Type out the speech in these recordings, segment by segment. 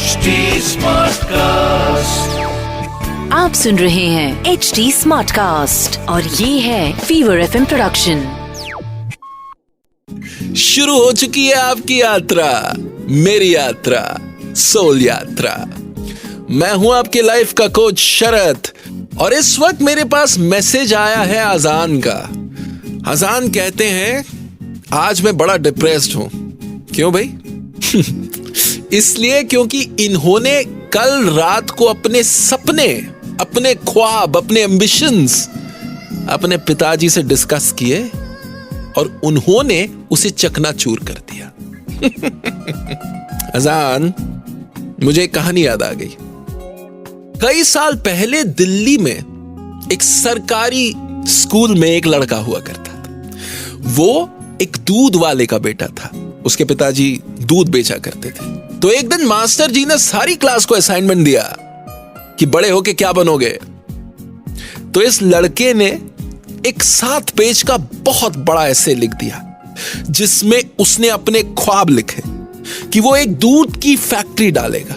HD Smartcast. आप सुन रहे हैं HD Smartcast और ये है फीवर FM प्रोडक्शन। शुरू हो चुकी है आपकी यात्रा, मेरी यात्रा, सोल यात्रा। मैं हूं आपके लाइफ का कोच शरद और इस वक्त मेरे पास मैसेज आया है अजान का। अजान कहते हैं आज मैं बड़ा डिप्रेस्ड हूं। क्यों भाई? इसलिए क्योंकि इन्होंने कल रात को अपने सपने, अपने ख्वाब, अपने एम्बिशंस अपने पिताजी से डिस्कस किए और उन्होंने उसे चकनाचूर कर दिया। अजान, मुझे एक कहानी याद आ गई। कई साल पहले दिल्ली में एक सरकारी स्कूल में एक लड़का हुआ करता था। वो एक दूध वाले का बेटा था। उसके पिताजी दूध बेचा करते थे। तो एक दिन मास्टर जी ने सारी क्लास को असाइनमेंट दिया कि बड़े होके क्या बनोगे। तो इस लड़के ने एक 7 पेज का बहुत बड़ा एसे लिख दिया जिसमें उसने अपने ख्वाब लिखे कि वो एक दूध की फैक्ट्री डालेगा।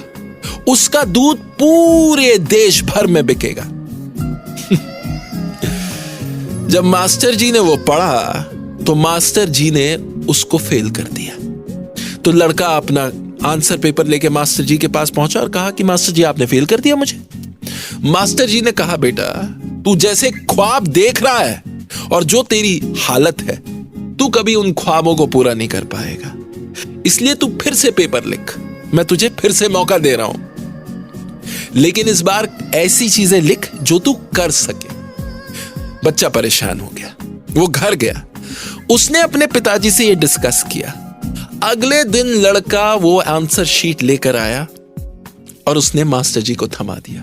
उसका दूध पूरे देश भर में बिकेगा। जब मास्टर जी ने वो पढ़ा तो मास्टर जी ने उसको फेल कर दिया। तो लड़का अपना आंसर पेपर लेके मास्टर जी के पास पहुंचा और कहा कि मास्टर जी आपने फेल कर दिया मुझे। मास्टर जी ने कहा बेटा, तू जैसे ख्वाब देख रहा है और जो तेरी हालत है, तू कभी उन ख्वाबों को पूरा नहीं कर पाएगा। इसलिए तू फिर से पेपर लिख, मैं तुझे फिर से मौका दे रहा हूं, लेकिन इस बार ऐसी चीजें लिख जो तू कर सके। बच्चा परेशान हो गया। वो घर गया। उसने अपने पिताजी से यह डिस्कस किया। अगले दिन लड़का वो आंसर शीट लेकर आया और उसने मास्टर जी को थमा दिया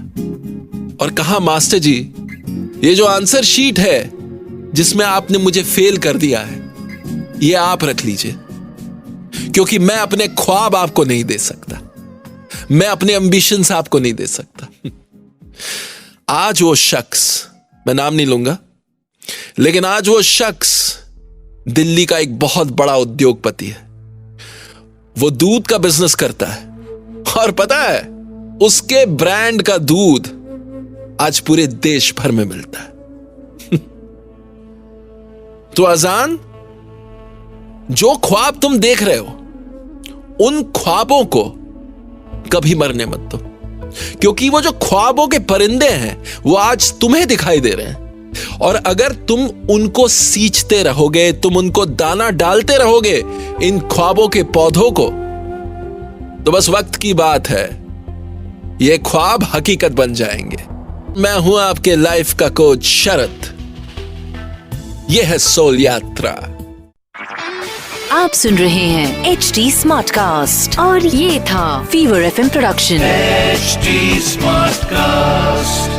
और कहा, मास्टर जी, ये जो आंसर शीट है जिसमें आपने मुझे फेल कर दिया है, ये आप रख लीजिए, क्योंकि मैं अपने ख्वाब आपको नहीं दे सकता, मैं अपने एम्बिशंस आपको नहीं दे सकता। आज वो शख्स, मैं नाम नहीं लूंगा, लेकिन आज वो शख्स दिल्ली का एक बहुत बड़ा उद्योगपति है। वो दूध का बिजनेस करता है और पता है, उसके ब्रांड का दूध आज पूरे देश भर में मिलता है। तो अजान, जो ख्वाब तुम देख रहे हो, उन ख्वाबों को कभी मरने मत दो, क्योंकि वो जो ख्वाबों के परिंदे हैं वो आज तुम्हें दिखाई दे रहे हैं। और अगर तुम उनको सींचते रहोगे, तुम उनको दाना डालते रहोगे इन ख्वाबों के पौधों को, तो बस वक्त की बात है, ये ख्वाब हकीकत बन जाएंगे। मैं हूं आपके लाइफ का कोच शरद। यह है सोल यात्रा। आप सुन रहे हैं HD Smartcast और ये था fever FM production. HD Smartcast.